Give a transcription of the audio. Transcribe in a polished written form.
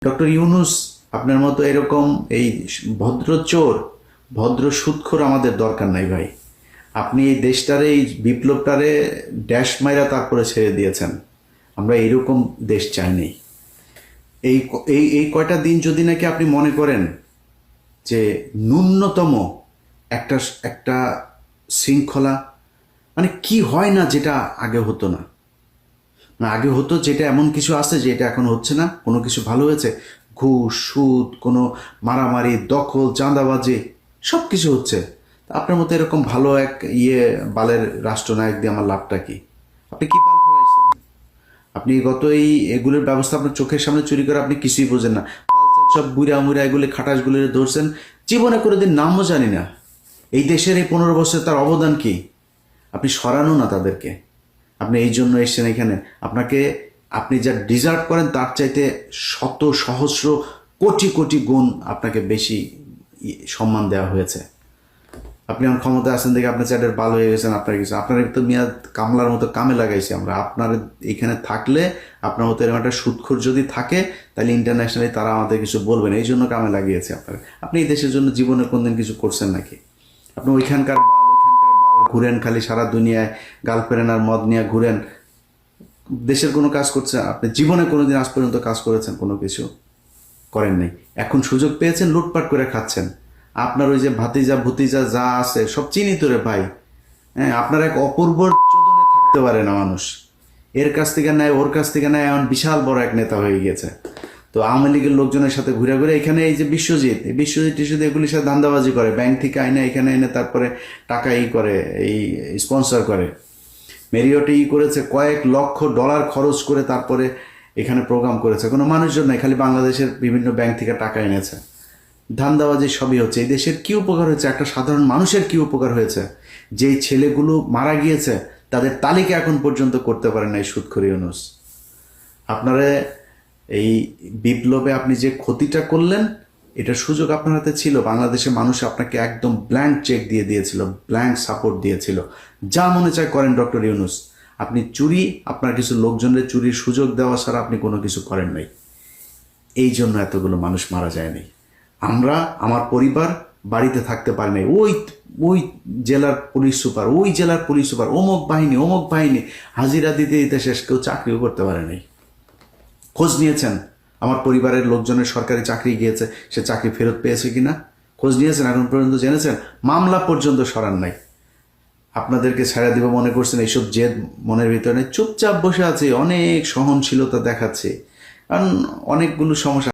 Doctor Yunus আপনার মতো এরকম এই ভদ্র চোর, ভদ্র সুদখোর আমাদের দরকার নাই ভাই। আপনি এই দেশটারে, এই বিপ্লবটারে ড্যাশ মাইরা তারপরে ছেড়ে দিয়েছেন। আমরা এইরকম দেশ চাইনি। এই এই এই কয়টা দিন যদি নাকি আপনি মনে করেন যে ন্যূনতম একটা একটা শৃঙ্খলা, মানে কি হয় না যেটা আগে হতো না, না আগে হতো যেটা এমন কিছু আছে যে এটা এখন হচ্ছে না, কোনো কিছু ভালো হয়েছে? ঘুষ, সুদ, কোনো মারামারি, দখল, চাঁদাবাজি, সব কিছু হচ্ছে। আপনার মতো এরকম ভালো এক বালের রাষ্ট্রনায়ক দিয়ে আমার লাভটা কি? আপনি কি বাল ফেলাইছেন? আপনি গত এগুলোর ব্যবস্থা আপনার চোখের সামনে চুরি করে আপনি কিছুই বোঝেন না। পালচাল সব বুড়া মুড়া এগুলি খাটাসগুলি ধরছেন, জীবনে কোনোদিন নামও জানি না। এই দেশের এই 15 বছর তার অবদান কি? আপনি সরানো না তাদেরকে। আপনি এই জন্য এসছেন এখানে। আপনাকে, আপনি যা ডিজার্ভ করেন তার চাইতে শত সহস্র কোটি কোটি গুণ আপনাকে বেশি সম্মান দেওয়া হয়েছে। আপনি আমার ক্ষমতায় আছেন দেখে আপনার চ্যাটের বাল হয়ে গেছেন। আপনার কিছু, আপনার তো মিয়া কামলার মতো কামে লাগাইছি আমরা। আপনার এখানে থাকলে, আপনার মতো এরকম একটা সুদখোর যদি থাকে, তাহলে ইন্টারন্যাশনালি তারা আমাদের কিছু বলবেন, এই জন্য কামে লাগিয়েছে আপনার। আপনি এই দেশের জন্য জীবনে কোনদিন কিছু করছেন নাকি? আপনি ওইখানকার ঘুরেন, খালি সারা দুনিয়ায় গার্লফ্রেন্ড আর মদ নিয়ে ঘুরেন, দেশের কোনো কাজ করছে? আপনি জীবনে কোনোদিন আজ পর্যন্ত কাজ করেছেন? কোনো কিছু করেন নাই। এখন সুযোগ পেয়েছেন, লুটপাট করে খাচ্ছেন। আপনার ওই যে ভাতিজা ভুতিজা যা আছে সব চিনি তোরে ভাই। হ্যাঁ, আপনার এক অপূর্ব চোদনে থাকতে পারে না মানুষ। এর কাছ থেকে নেয়, ওর কাছ থেকে নেয়, এমন বিশাল বড় এক নেতা হয়ে গেছে। তো আওয়ামী লীগের লোকজনের সাথে ঘুরে ঘুরে এখানে এই যে বিশ্বজিৎ টিশ্বজিৎ এগুলির সাথে ধান্দাবাজি করে, ব্যাংক থেকে আইনে এখানে এনে তারপরে টাকা করে, এই স্পন্সর করে। মেরিওটে করেছে, কয়েক লক্ষ ডলার খরচ করে তারপরে এখানে প্রোগ্রাম করেছে। কোনো মানুষজন নাই, খালি বাংলাদেশের বিভিন্ন ব্যাংক থেকে টাকা এনেছে। ধান্দাবাজি সবই হচ্ছে। এই দেশের কি উপকার হয়েছে? একটা সাধারণ মানুষের কি উপকার হয়েছে? যেই ছেলেগুলো মারা গিয়েছে তাদের তালিকা এখন পর্যন্ত করতে পারেন না এই সুদখোর ইউনূস। আপনারা এই বিপ্লবে আপনি যে ক্ষতিটা করলেন, এটার সুযোগ আপনার হাতে ছিল। বাংলাদেশের মানুষ আপনাকে একদম ব্ল্যাঙ্ক চেক দিয়ে দিয়েছিল, ব্ল্যাঙ্ক সাপোর্ট দিয়েছিল। যা মনে চায় করেন ডক্টর ইউনূস। আপনি চুরি, আপনার কিছু লোকজনের চুরির সুযোগ দেওয়া ছাড়া আপনি কোনো কিছু করেন নাই। এই জন্য এতগুলো মানুষ মারা যায়নি। আমরা, আমার পরিবার বাড়িতে থাকতে পারি নাই। ওই ওই জেলার পুলিশ সুপার, ওই জেলার পুলিশ সুপার, অমুক বাহিনী হাজিরা দিতে দিতে শেষ, কেউ চাকরিও করতে পারে নাই। খোঁজ নিয়েছেন আমার পরিবারের লোকজনের সরকারি চাকরি গিয়েছে, সে চাকরি ফেরত পেয়েছে কিনা খোঁজ নিয়েছেন? এখন পর্যন্ত জেনেছেন? মামলা পর্যন্ত সরান নাই। আপনাদেরকে ছেড়ে দিব মনে করছেন, এইসব জেদ মনের ভিতরে চুপচাপ বসে আছে, অনেক সহনশীলতা দেখাচ্ছে, কারণ অনেকগুলো সমস্যা